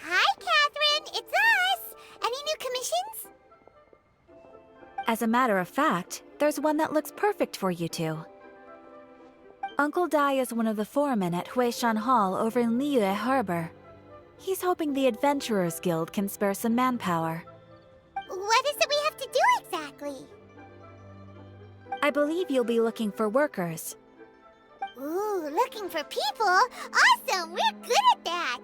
Hi, Catherine. It's us. Any new commissions? As a matter of fact, there's one that looks perfect for you two. Uncle Dai is one of the foremen at Huishan Hall over in Liyue Harbor. He's hoping the Adventurers Guild can spare some manpower. What is it we have to do exactly? I believe you'll be looking for workers. Ooh, looking for people? Awesome! We're good at that!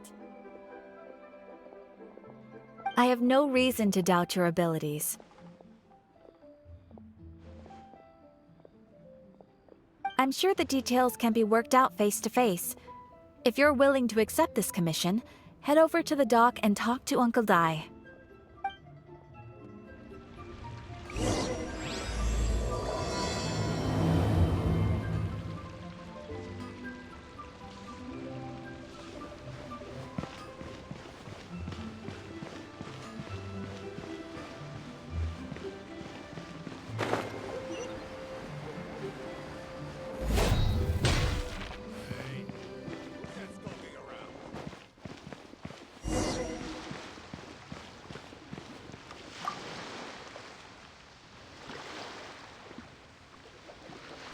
I have no reason to doubt your abilities. I'm sure the details can be worked out face to face. If you're willing to accept this commission, head over to the dock and talk to Uncle Dai.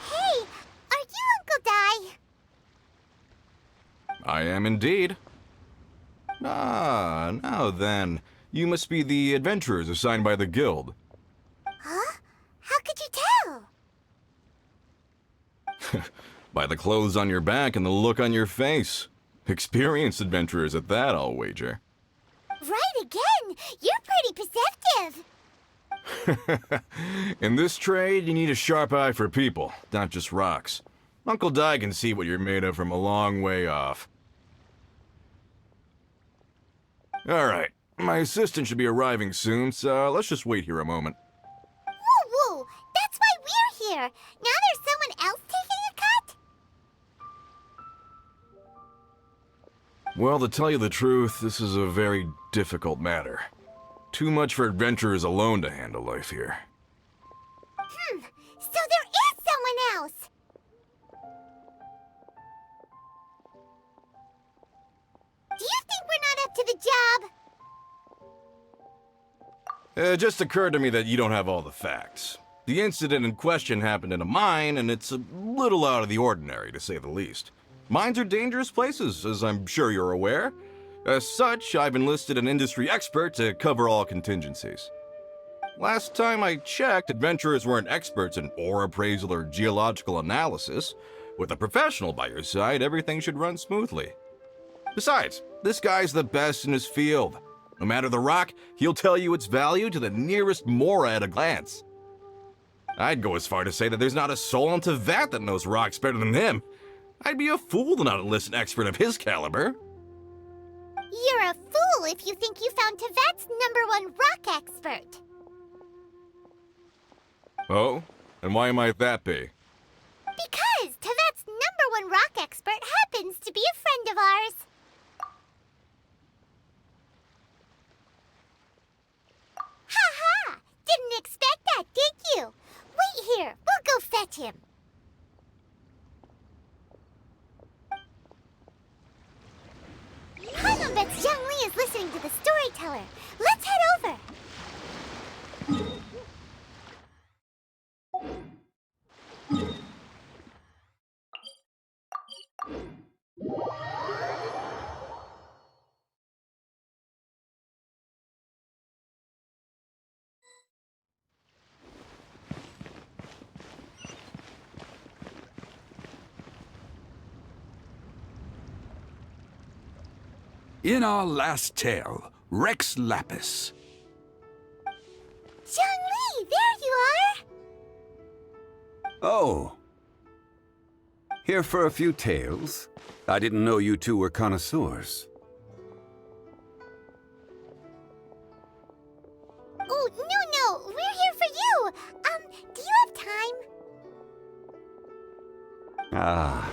Hey, are you Uncle Dai? I am indeed. Ah, now then. You must be the adventurers assigned by the guild. Huh? How could you tell? By the clothes on your back and the look on your face. Experienced adventurers at that, I'll wager. Right again! You're pretty perceptive! In this trade, you need a sharp eye for people, not just rocks. Uncle Dai can see what you're made of from a long way off. Alright, my assistant should be arriving soon, so let's just wait here a moment. Woo woo! That's why we're here! Now there's someone else taking a cut? Well, to tell you the truth, this is a very difficult matter. Too much for adventurers alone to handle life here. So there is someone else! Do you think we're not up to the job? It just occurred to me that you don't have all the facts. The incident in question happened in a mine, and it's a little out of the ordinary, to say the least. Mines are dangerous places, as I'm sure you're aware. As such, I've enlisted an industry expert to cover all contingencies. Last time I checked, adventurers weren't experts in ore appraisal or geological analysis. With a professional by your side, everything should run smoothly. Besides, this guy's the best in his field. No matter the rock, he'll tell you its value to the nearest mora at a glance. I'd go as far to say that there's not a soul on Teyvat that knows rocks better than him. I'd be a fool to not enlist an expert of his caliber. You're a fool if you think you found Teyvat's #1 rock expert. Oh? And why might that be? Because Teyvat's #1 rock expert happens to be a friend of ours. Ha ha! Didn't expect that, did you? Wait here, we'll go fetch him. Paimon bets Zhongli is listening to the storyteller. Let's head over. In our last tale, Rex Lapis. Zhongli, there you are! Oh. Here for a few tales? I didn't know you two were connoisseurs. Oh, no, we're here for you! Do you have time? Ah,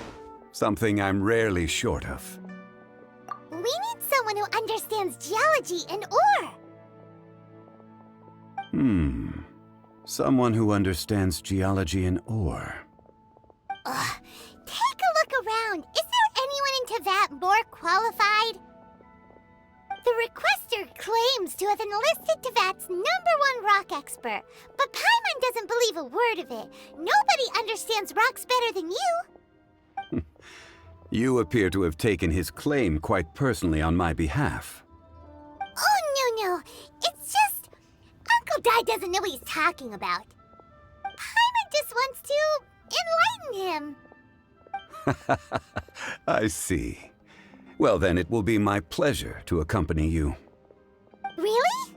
something I'm rarely short of. We need someone who understands geology and ore! Someone who understands geology and ore. Ugh, take a look around. Is there anyone in Teyvat more qualified? The requester claims to have enlisted Teyvat's #1 rock expert, but Paimon doesn't believe a word of it. Nobody understands rocks better than you. You appear to have taken his claim quite personally on my behalf. Oh, no. It's just... Uncle Dai doesn't know what he's talking about. Paimon just wants to enlighten him. I see. Well, then it will be my pleasure to accompany you. Really?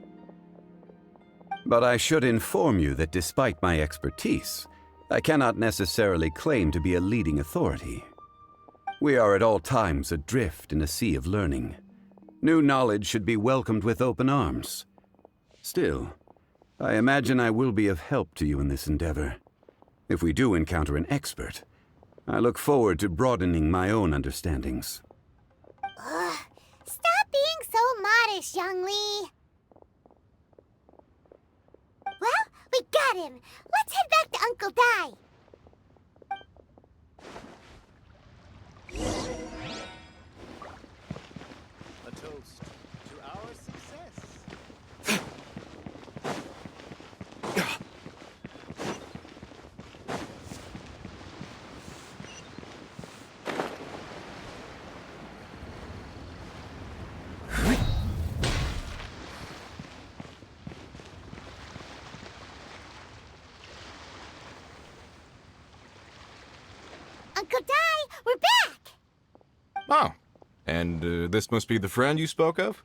But I should inform you that despite my expertise, I cannot necessarily claim to be a leading authority. We are at all times adrift in a sea of learning. New knowledge should be welcomed with open arms. Still, I imagine I will be of help to you in this endeavor. If we do encounter an expert, I look forward to broadening my own understandings. Ugh, stop being so modest, Zhongli. Well, we got him. Let's head back to Uncle Dai. A toast to our success. Uncle Dai, we're back! Oh, and this must be the friend you spoke of?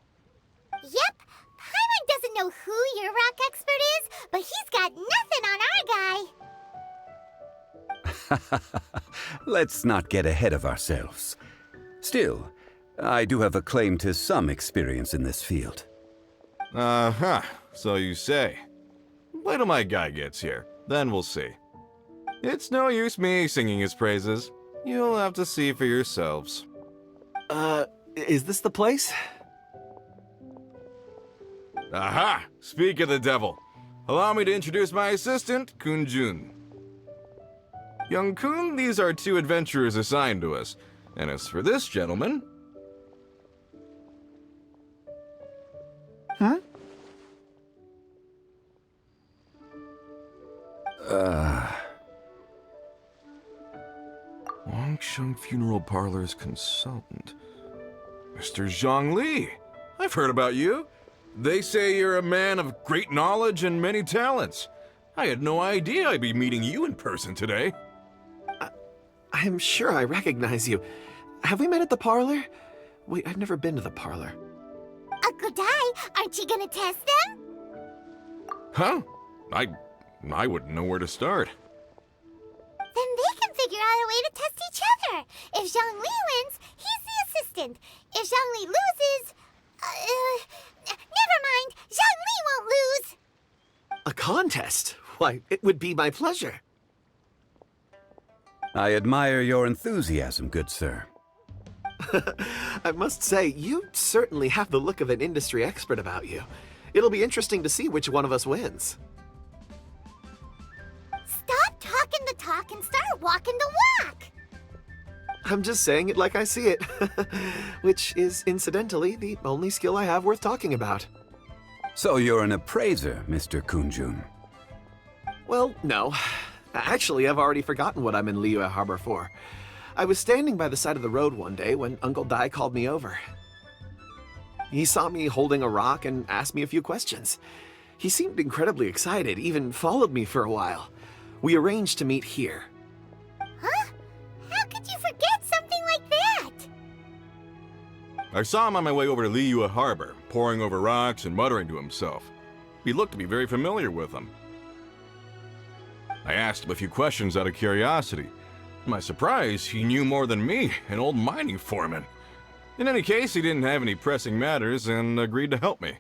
Yep, Paimon doesn't know who your rock expert is, but he's got nothing on our guy. Let's not get ahead of ourselves. Still, I do have a claim to some experience in this field. Uh-huh, so you say. Wait till my guy gets here, then we'll see. It's no use me singing his praises. You'll have to see for yourselves. Is this the place? Aha! Speak of the devil. Allow me to introduce my assistant, Kun-jun. Young Kun, these are 2 adventurers assigned to us. And as for this gentleman... Wangsheng Funeral Parlor's consultant. Mr. Zhongli. I've heard about you. They say you're a man of great knowledge and many talents. I had no idea I'd be meeting you in person today. I'm sure I recognize you. Have we met at the parlor? Wait, I've never been to the parlor. Uncle Dai, aren't you gonna test them? Huh? I wouldn't know where to start. Then they can figure out a way to test each other. If Zhongli wins, he's the assistant. If Zhongli loses... never mind. Zhongli won't lose. A contest? Why, it would be my pleasure. I admire your enthusiasm, good sir. I must say, you certainly have the look of an industry expert about you. It'll be interesting to see which one of us wins. Stop talking the talk and start walking the walk. I'm just saying it like I see it. Which is, incidentally, the only skill I have worth talking about. So you're an appraiser, Mr. Kun-jun. Well, no. Actually, I've already forgotten what I'm in Liyue Harbor for. I was standing by the side of the road one day when Uncle Dai called me over. He saw me holding a rock and asked me a few questions. He seemed incredibly excited, even followed me for a while. We arranged to meet here. Huh? How could you forget something like that? I saw him on my way over to Liyue Harbor. poring over rocks and muttering to himself. He looked to be very familiar with them. I asked him a few questions out of curiosity. To my surprise, he knew more than me, an old mining foreman. In any case, he didn't have any pressing matters and agreed to help me.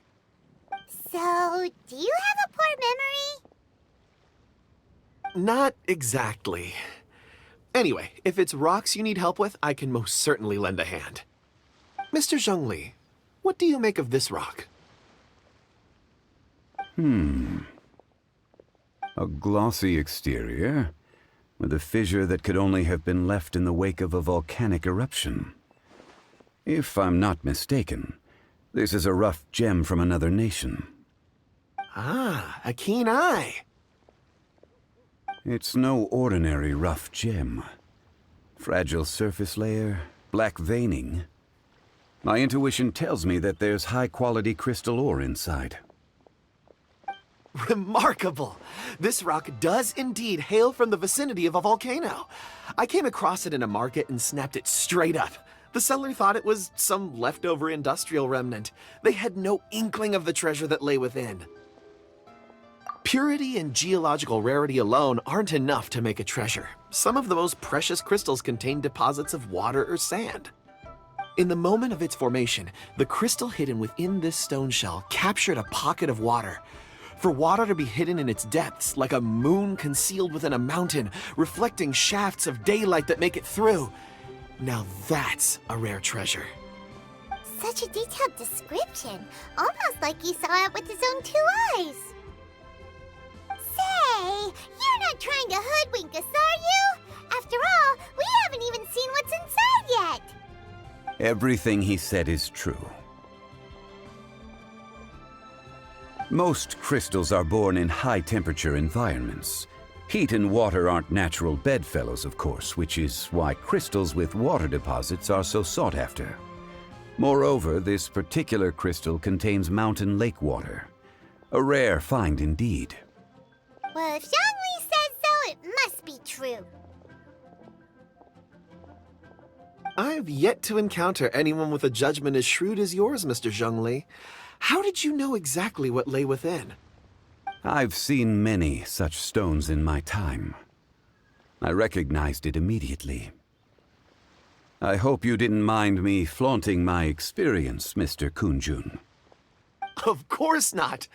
So, do you have a poor memory? Not exactly. Anyway, if it's rocks you need help with, I can most certainly lend a hand. Mr. Zhongli, what do you make of this rock? A glossy exterior, with a fissure that could only have been left in the wake of a volcanic eruption. If I'm not mistaken, this is a rough gem from another nation. Ah, a keen eye. It's no ordinary rough gem. Fragile surface layer, black veining. My intuition tells me that there's high-quality crystal ore inside. Remarkable! This rock does indeed hail from the vicinity of a volcano. I came across it in a market and snapped it straight up. The seller thought it was some leftover industrial remnant. They had no inkling of the treasure that lay within. Purity and geological rarity alone aren't enough to make a treasure. Some of the most precious crystals contain deposits of water or sand. In the moment of its formation, the crystal hidden within this stone shell captured a pocket of water. For water to be hidden in its depths, like a moon concealed within a mountain, reflecting shafts of daylight that make it through. Now that's a rare treasure. Such a detailed description, almost like he saw it with his own 2 eyes. Say, you're not trying to hoodwink us, are you? After all, we haven't even seen what's inside yet. Everything he said is true. Most crystals are born in high-temperature environments. Heat and water aren't natural bedfellows, of course, which is why crystals with water deposits are so sought after. Moreover, this particular crystal contains mountain lake water. A rare find indeed. Well, if Zhongli says so, it must be true. I've yet to encounter anyone with a judgment as shrewd as yours, Mr. Zhongli. How did you know exactly what lay within? I've seen many such stones in my time. I recognized it immediately. I hope you didn't mind me flaunting my experience, Mr. Kunjun. Of course not.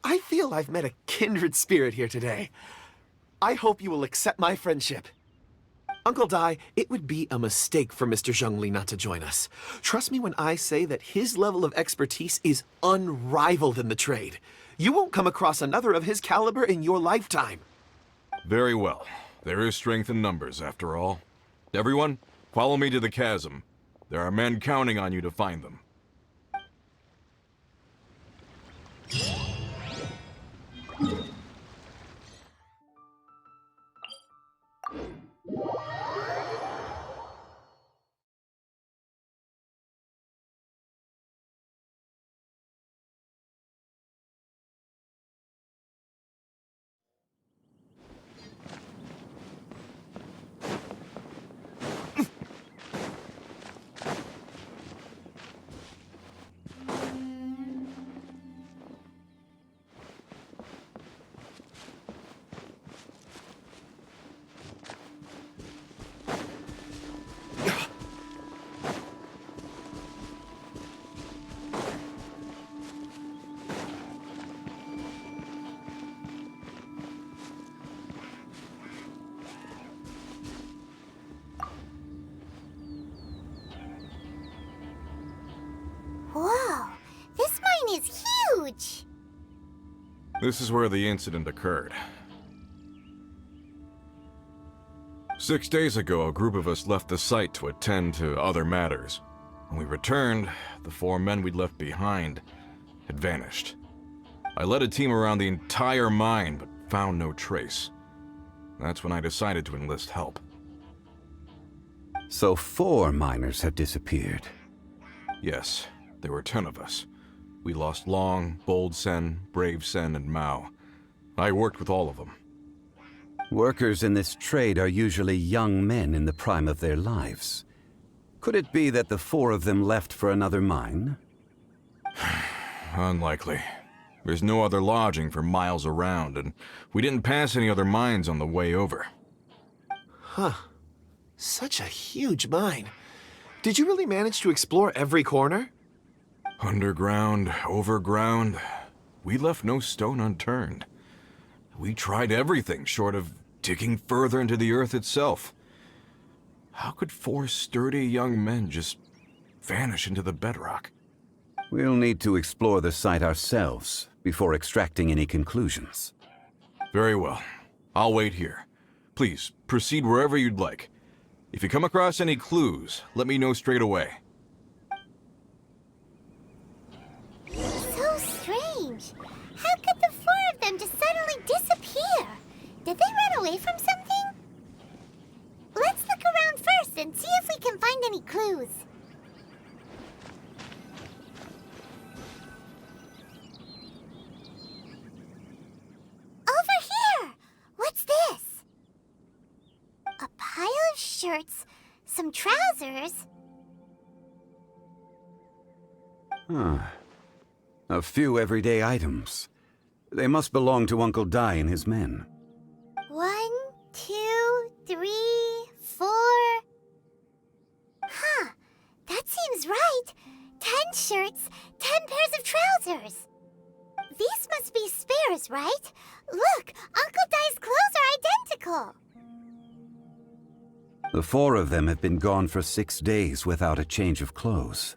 I feel I've met a kindred spirit here today. I hope you will accept my friendship. Uncle Dai, it would be a mistake for Mr. Zhongli not to join us. Trust me when I say that his level of expertise is unrivaled in the trade. You won't come across another of his caliber in your lifetime. Very well. There is strength in numbers, after all. Everyone, follow me to the chasm. There are men counting on you to find them. Whoa, this mine is huge! This is where the incident occurred. 6 days ago, a group of us left the site to attend to other matters. When we returned, the 4 men we'd left behind had vanished. I led a team around the entire mine, but found no trace. That's when I decided to enlist help. So 4 miners have disappeared. Yes, there were 10 of us. We lost Long, Bold Sen, Brave Sen, and Mao. I worked with all of them. Workers in this trade are usually young men in the prime of their lives. Could it be that the 4 of them left for another mine? Unlikely. There's no other lodging for miles around, and we didn't pass any other mines on the way over. Huh. Such a huge mine. Did you really manage to explore every corner? Underground, overground, we left no stone unturned. We tried everything short of digging further into the earth itself. How could 4 sturdy young men just vanish into the bedrock? We'll need to explore the site ourselves before extracting any conclusions. Very well. I'll wait here. Please, proceed wherever you'd like. If you come across any clues, let me know straight away. So strange. How could the 4 of them just suddenly disappear? Did they run away from something? Let's look around first and see if we can find any clues. Over here! What's this? A pile of shirts, some trousers. A few everyday items. They must belong to Uncle Dai and his men. 1, 2, 3, 4. Huh, that seems right. 10 shirts, 10 pairs of trousers. These must be spares, right? Look, Uncle Dai's clothes are identical. The 4 of them have been gone for 6 days without a change of clothes.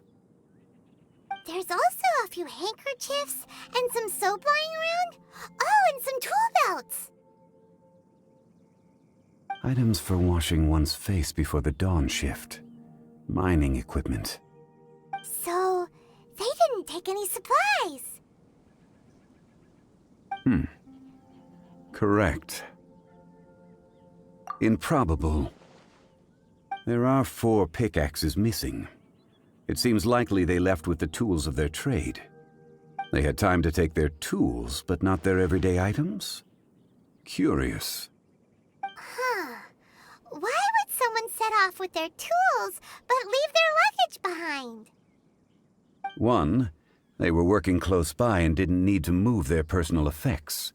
There's also a few handkerchiefs and some soap lying around. Oh, and some tool belts. Items for washing one's face before the dawn shift. Mining equipment. So, they didn't take any supplies. Correct. Improbable. There are 4 pickaxes missing. It seems likely they left with the tools of their trade. They had time to take their tools, but not their everyday items? Curious. Huh. Why would someone set off with their tools, but leave their luggage behind? 1, they were working close by and didn't need to move their personal effects.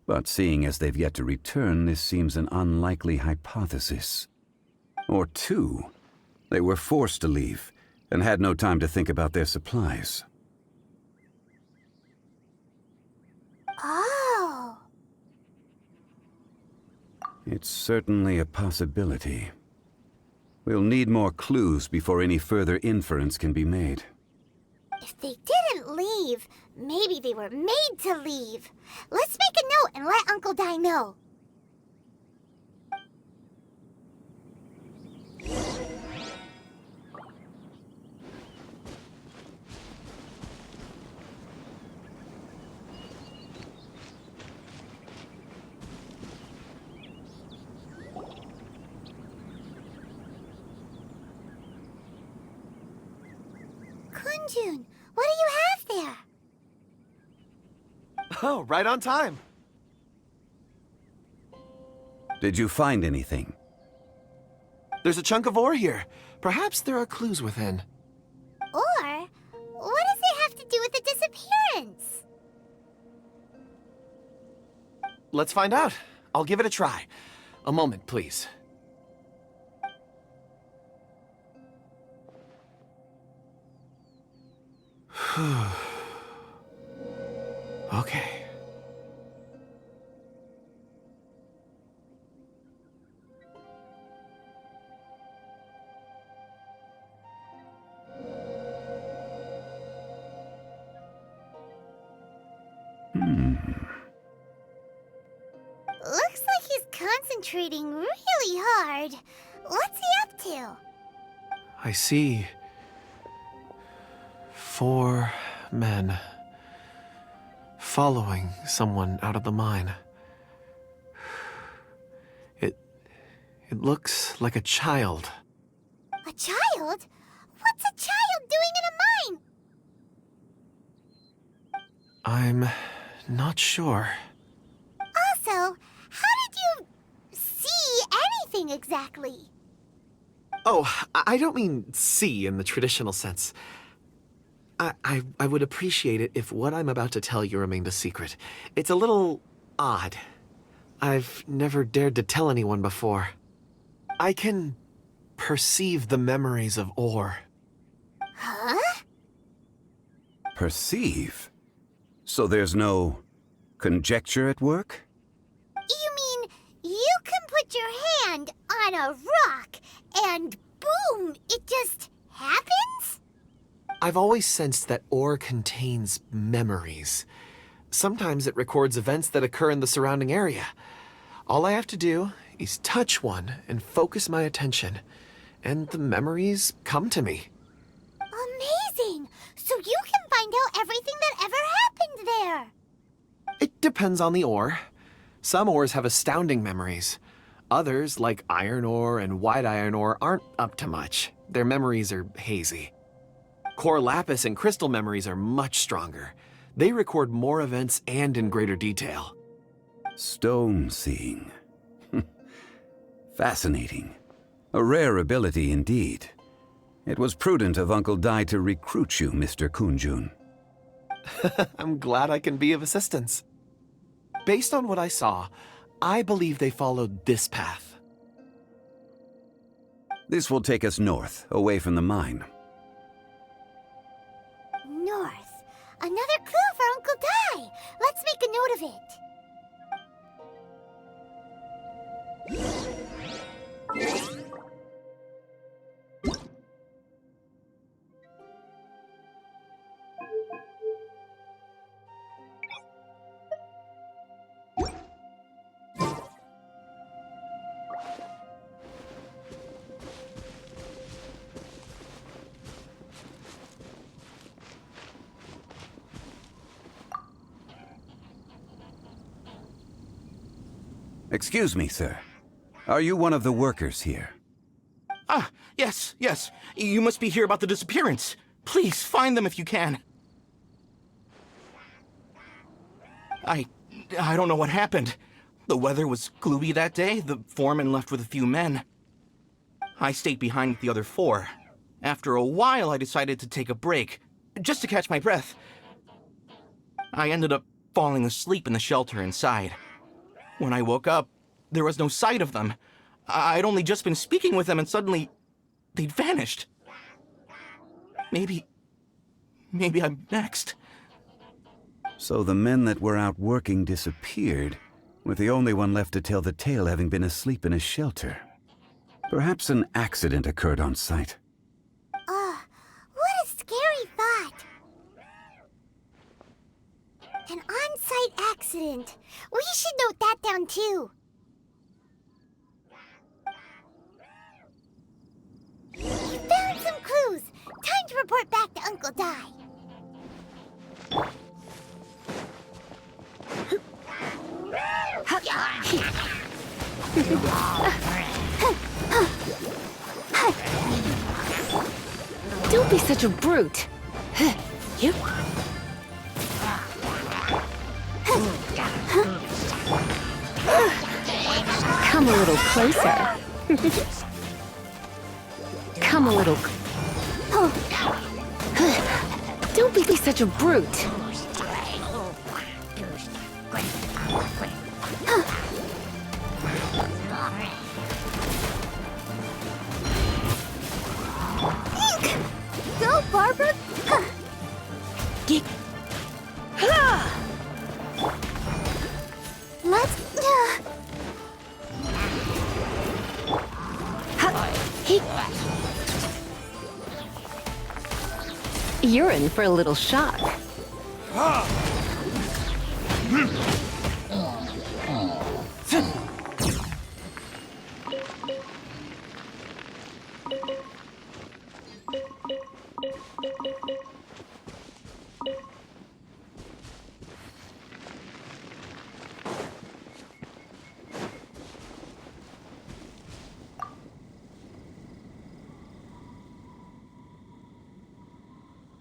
But seeing as they've yet to return, this seems an unlikely hypothesis. Or 2, they were forced to leave and had no time to think about their supplies. Oh. It's certainly a possibility. We'll need more clues before any further inference can be made. If they didn't leave, maybe they were made to leave. Let's make a note and let Uncle Dai know. Kunjun, what do you have there? Oh, right on time. Did you find anything? There's a chunk of ore here. Perhaps there are clues within. Or, what does it have to do with the disappearance? Let's find out. I'll give it a try. A moment, please. Okay. Looks like he's concentrating really hard. What's he up to? I see 4 men following someone out of the mine. It looks like a child. A child? What's a child doing in a mine? I'm not sure. Also, how did you see anything exactly? Oh, I don't mean see in the traditional sense. I would appreciate it if what I'm about to tell you remained a secret. It's a little odd. I've never dared to tell anyone before. I can perceive the memories of ore. Huh? Perceive? So there's no conjecture at work? You mean you can put your hand on a rock and boom, it just happens? I've always sensed that ore contains memories. Sometimes it records events that occur in the surrounding area. All I have to do is touch one and focus my attention, and the memories come to me. Amazing! So you can find out everything that ever happened there. It depends on the ore. Some ores have astounding memories. Others, like iron ore and white iron ore, aren't up to much. Their memories are hazy. Core lapis and crystal memories are much stronger. They record more events and in greater detail. Stone seeing. Fascinating. A rare ability indeed. It was prudent of Uncle Dai to recruit you, Mr. Kunjun. I'm glad I can be of assistance. Based on what I saw, I believe they followed this path. This will take us north, away from the mine. North. Another clue for Uncle Dai. Let's make a note of it. Excuse me, sir. Are you one of the workers here? Ah, yes. You must be here about the disappearance. Please, find them if you can. I don't know what happened. The weather was gloomy that day. The foreman left with a few men. I stayed behind with the other 4. After a while, I decided to take a break, just to catch my breath. I ended up falling asleep in the shelter inside. When I woke up, there was no sight of them. I'd only just been speaking with them and suddenly, they'd vanished. Maybe I'm next. So the men that were out working disappeared, with the only one left to tell the tale having been asleep in a shelter. Perhaps an accident occurred on site. What a scary thought. An on-site accident. We should note that down too. We found some clues. Time to report back to Uncle Dai. Don't be such a brute. You. Come a little closer. Come a little. Don't be such a brute. Go, Barbara. Let's. You're in for a little shock.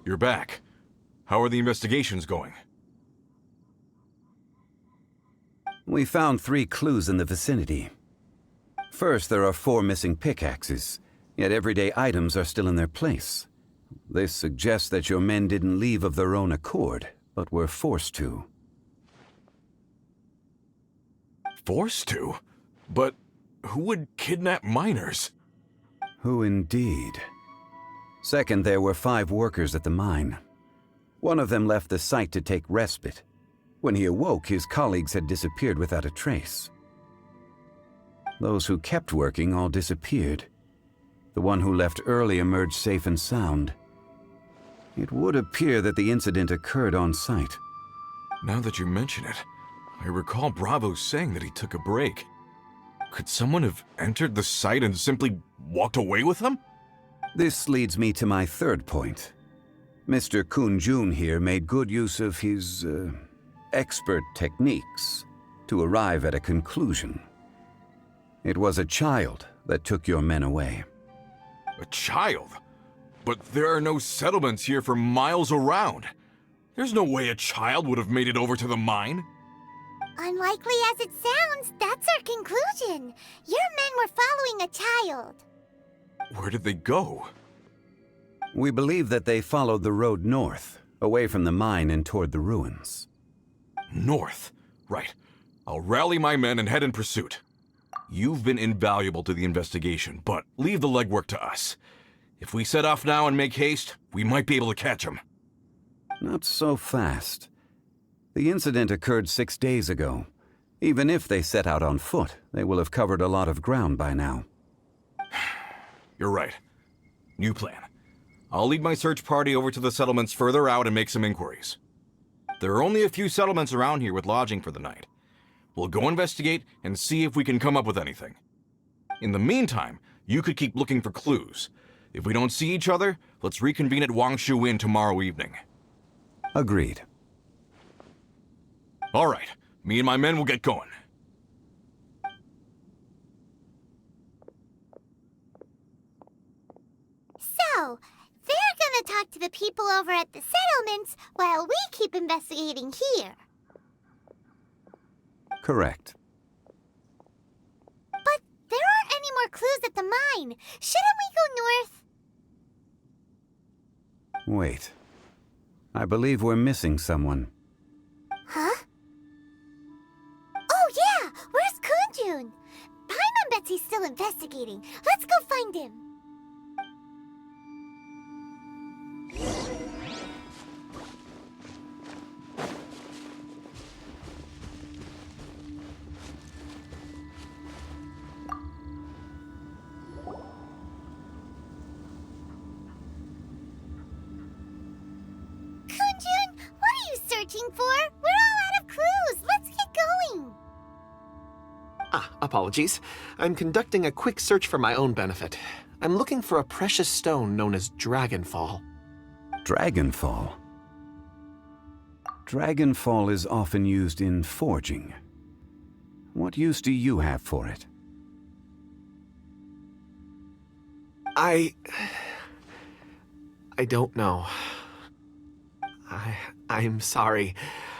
You're back. How are the investigations going? We found 3 clues in the vicinity. First, there are 4 missing pickaxes, yet everyday items are still in their place. This suggests that your men didn't leave of their own accord, but were forced to. Forced to? But who would kidnap miners? Who indeed? Second, there were 5 workers at the mine. One of them left the site to take respite. When he awoke, his colleagues had disappeared without a trace. Those who kept working all disappeared. The one who left early emerged safe and sound. It would appear that the incident occurred on site. Now that you mention it, I recall Bravo saying that he took a break. Could someone have entered the site and simply walked away with him? This leads me to my third point. Mr. Kun-jun here made good use of his, expert techniques to arrive at a conclusion. It was a child that took your men away. A child? But there are no settlements here for miles around. There's no way a child would have made it over to the mine. Unlikely as it sounds, that's our conclusion. Your men were following a child. Where did they go? We believe that they followed the road north, away from the mine and toward the ruins. North. Right. I'll rally my men and head in pursuit. You've been invaluable to the investigation, but leave the legwork to us. If we set off now and make haste, we might be able to catch them. Not so fast. The incident occurred 6 days ago. Even if they set out on foot, they will have covered a lot of ground by now. You're right. New plan. I'll lead my search party over to the settlements further out and make some inquiries. There are only a few settlements around here with lodging for the night. We'll go investigate and see if we can come up with anything. In the meantime, you could keep looking for clues. If we don't see each other, let's reconvene at Wangshu Inn tomorrow evening. Agreed. All right. Me and my men will get going. So, they're gonna talk to the people over at the settlements while we keep investigating here. Correct. But there aren't any more clues at the mine. Shouldn't we go north? Wait. I believe we're missing someone. Huh? Oh yeah! Where's Kunjun? Paimon bets he's still investigating. Let's go find him. Kunjun, what are you searching for? We're all out of clues. Let's get going. Apologies. I'm conducting a quick search for my own benefit. I'm looking for a precious stone known as Dragonfall. Dragonfall? Dragonfall is often used in forging. What use do you have for it? I don't know. I'm sorry.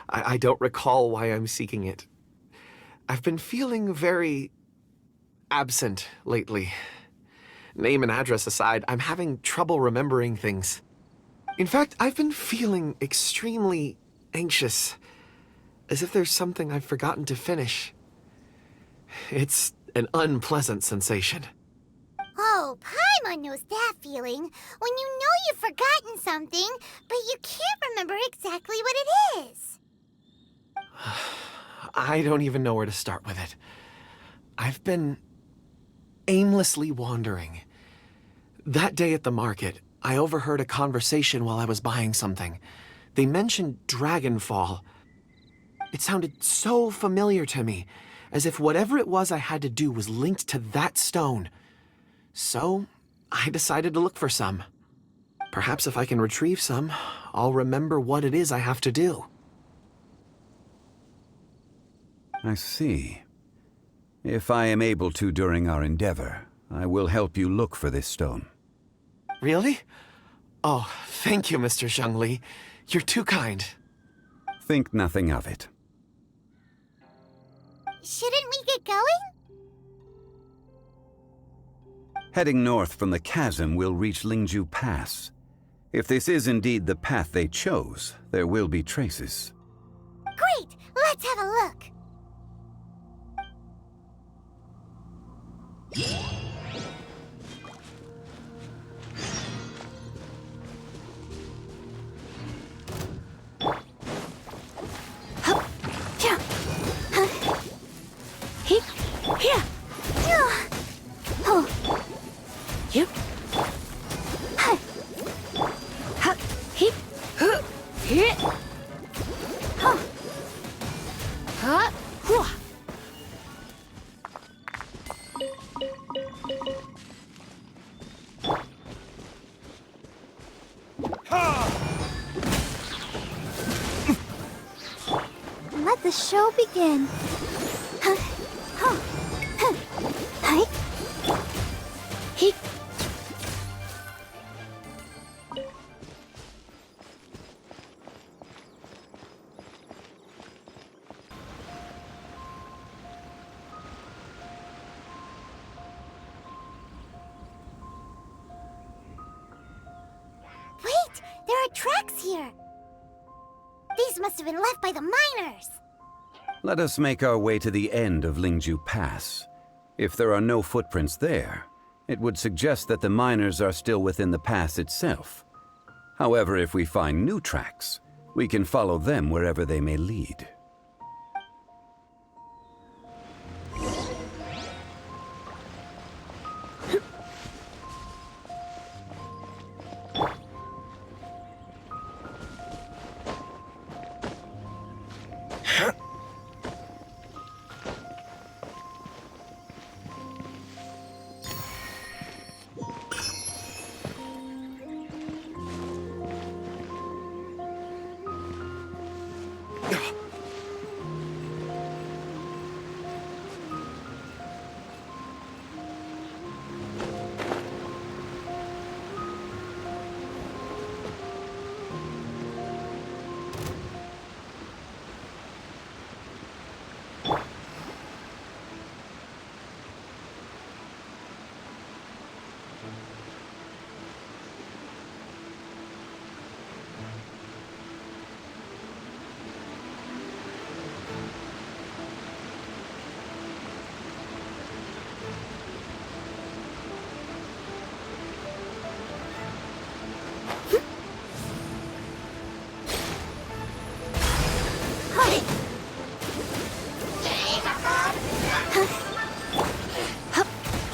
I don't recall why I'm seeking it. I've been feeling very absent lately. Name and address aside, I'm having trouble remembering things. In fact, I've been feeling extremely anxious, as if there's something I've forgotten to finish. It's an unpleasant sensation. Oh, Paimon knows that feeling. When you know you've forgotten something, but you can't remember exactly what it is. I don't even know where to start with it. I've been aimlessly wandering. That day at the market, I overheard a conversation while I was buying something. They mentioned Dragonfall. It sounded so familiar to me, as if whatever it was I had to do was linked to that stone. So, I decided to look for some. Perhaps if I can retrieve some, I'll remember what it is I have to do. I see. If I am able to during our endeavor, I will help you look for this stone. Really? Oh, thank you, Mr. Zhongli. You're too kind. Think nothing of it. Shouldn't we get going? Heading north from the chasm, we'll reach Lingju Pass. If this is indeed the path they chose, there will be traces. Great! Let's have a look! Let the show begin. Wait! There are tracks here! These must have been left by the miners! Let us make our way to the end of Lingju Pass. If there are no footprints there, it would suggest that the miners are still within the pass itself. However, if we find new tracks, we can follow them wherever they may lead.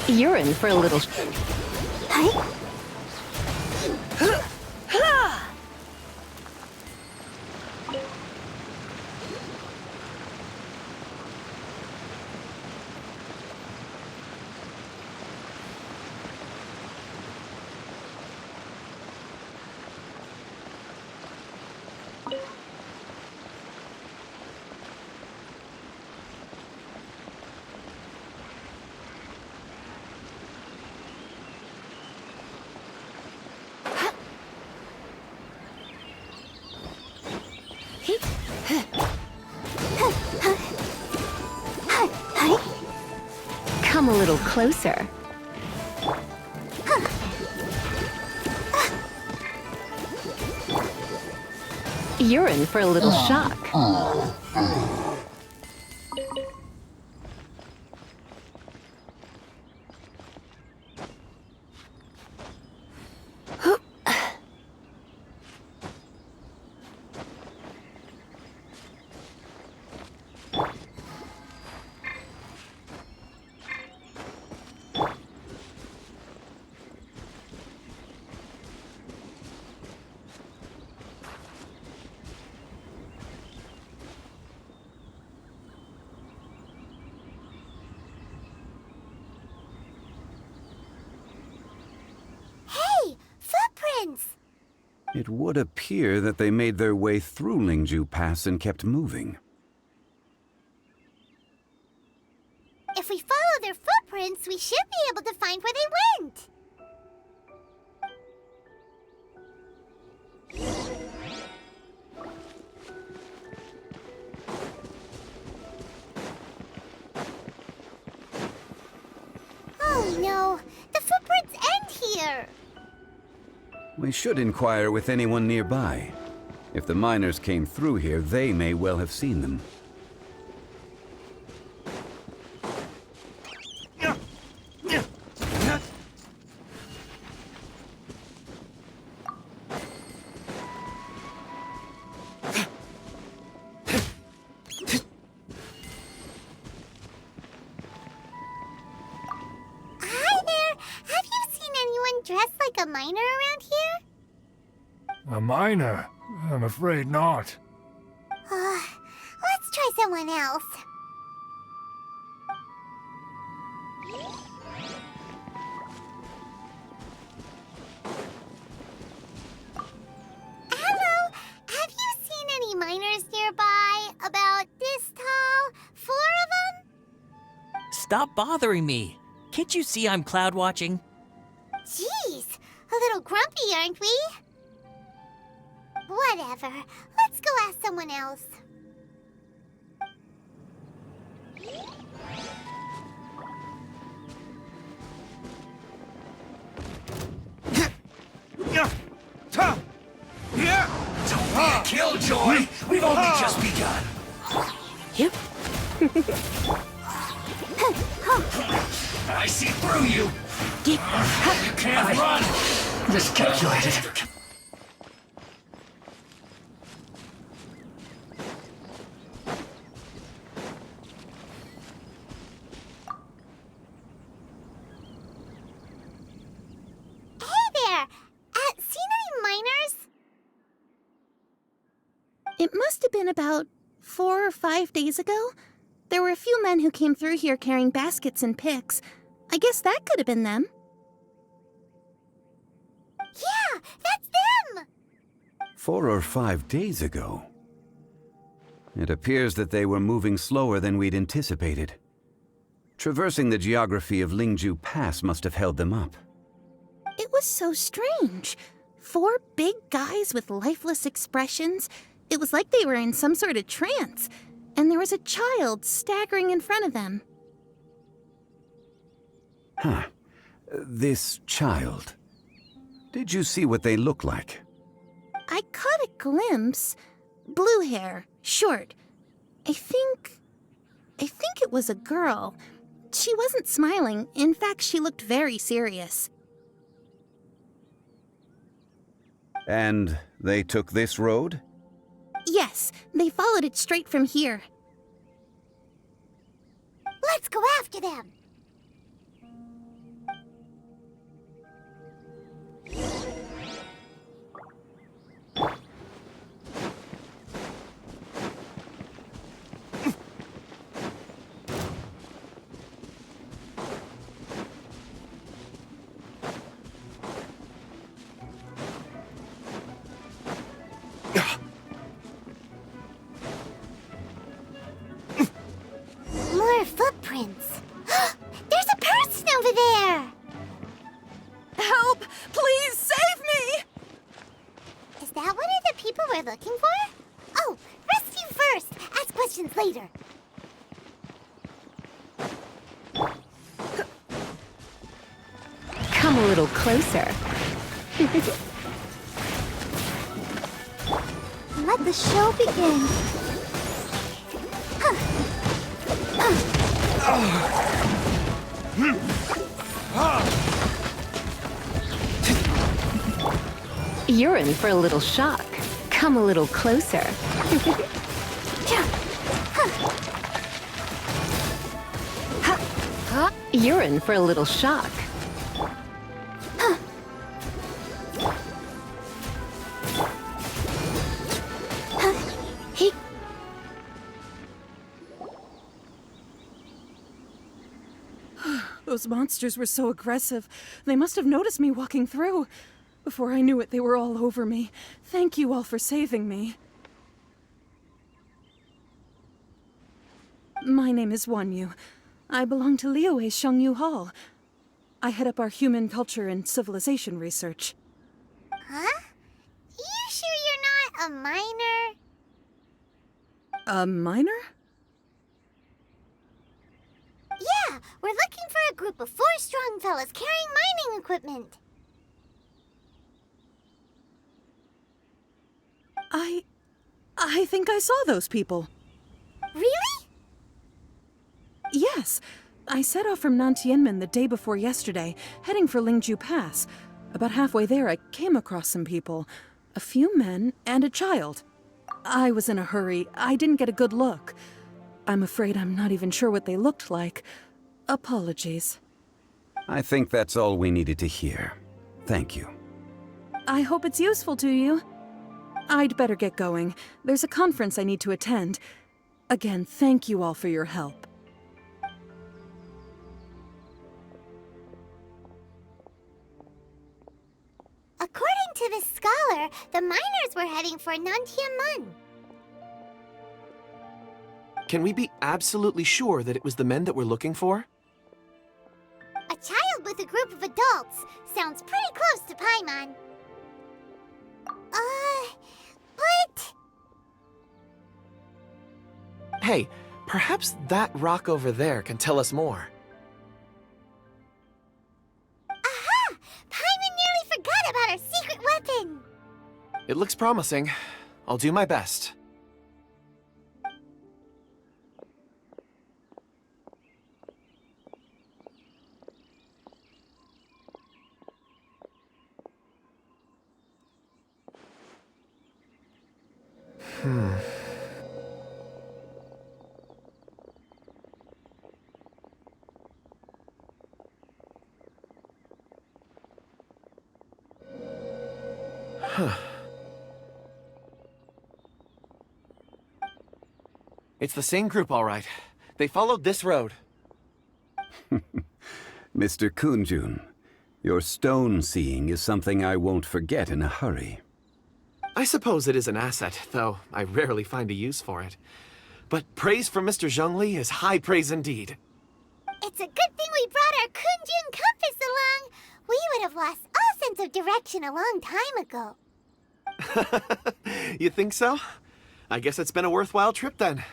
You're in for a little... Come a little closer. You're in for a little shock. It would appear that they made their way through Lingju Pass and kept moving. If we follow their footprints, we should be able to find where they went. Oh no, the footprints end here. We should inquire with anyone nearby. If the miners came through here, they may well have seen them. Hi there! Have you seen anyone dressed like a miner around here? A miner? I'm afraid not. Let's try someone else. Hello! Have you seen any miners nearby? About this tall? 4 of them? Stop bothering me. Can't you see I'm cloud watching? Jeez, a little grumpy, aren't we? Whatever. Let's go ask someone else. Don't be a killjoy! We've only just begun! Yep. I see through you! You can't run! Miscalculated. Hey there! Seen any miners? It must have been about 4 or 5 days ago. There were a few men who came through here carrying baskets and picks. I guess that could have been them. Yeah, that's them! 4 or 5 days ago. It appears that they were moving slower than we'd anticipated. Traversing the geography of Lingju Pass must have held them up. It was so strange. 4 big guys with lifeless expressions. It was like they were in some sort of trance. And there was a child staggering in front of them. Huh. This child. Did you see what they look like? I caught a glimpse. Blue hair, short. I think it was a girl. She wasn't smiling. In fact, she looked very serious. And they took this road? Yes, they followed it straight from here. Let's go after them! More footprints. There's a person over there! Help! Please save me! Is that one of the people we're looking for? Oh, rescue first! Ask questions later. Come a little closer. Let the show begin. You're in for a little shock. Come a little closer. You're in for a little shock. Those monsters were so aggressive. They must have noticed me walking through. Before I knew it, they were all over me. Thank you all for saving me. My name is Wanyu. I belong to Liyue's Shangyu Hall. I head up our human culture and civilization research. Huh? You sure you're not a miner? A miner? Yeah, we're looking for a group of 4 strong fellas carrying mining equipment. I think I saw those people. Really? Yes. I set off from Nantianmen the day before yesterday, heading for Lingju Pass. About halfway there, I came across some people. A few men and a child. I was in a hurry. I didn't get a good look. I'm afraid I'm not even sure what they looked like. Apologies. I think that's all we needed to hear. Thank you. I hope it's useful to you. I'd better get going. There's a conference I need to attend. Again, thank you all for your help. According to the scholar, the miners were heading for Nantianmen. Can we be absolutely sure that it was the men that we're looking for? A child with a group of adults sounds pretty close to Paimon. But... Hey, perhaps that rock over there can tell us more. Aha! Paimon nearly forgot about our secret weapon! It looks promising. I'll do my best. It's the same group, all right. They followed this road. Mr. Kunjun, your stone seeing is something I won't forget in a hurry. I suppose it is an asset, though I rarely find a use for it. But praise from Mr. Zhongli is high praise indeed. It's a good thing we brought our Kunjun compass along. We would have lost all sense of direction a long time ago. You think so? I guess it's been a worthwhile trip then.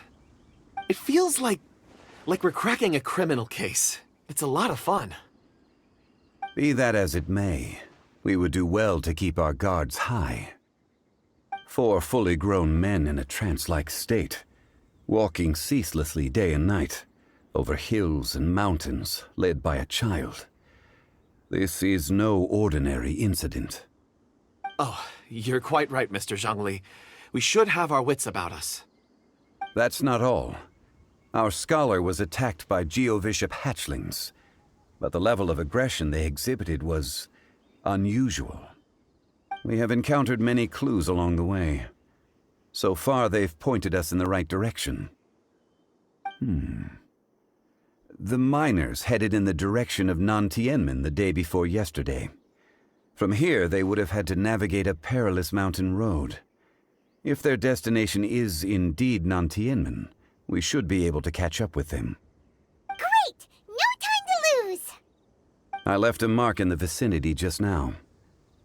It feels like we're cracking a criminal case. It's a lot of fun. Be that as it may, we would do well to keep our guards high. 4 fully grown men in a trance-like state, walking ceaselessly day and night, over hills and mountains, led by a child. This is no ordinary incident. Oh, you're quite right, Mr. Zhongli. We should have our wits about us. That's not all. Our scholar was attacked by Geovishap hatchlings, but the level of aggression they exhibited was unusual. We have encountered many clues along the way. So far, they've pointed us in the right direction. The miners headed in the direction of Nantianmen the day before yesterday. From here, they would have had to navigate a perilous mountain road. If their destination is indeed Nantianmen, we should be able to catch up with them. Great! No time to lose! I left a mark in the vicinity just now.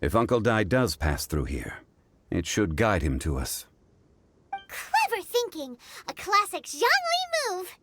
If Uncle Dai does pass through here, it should guide him to us. Clever thinking! A classic Zhongli move!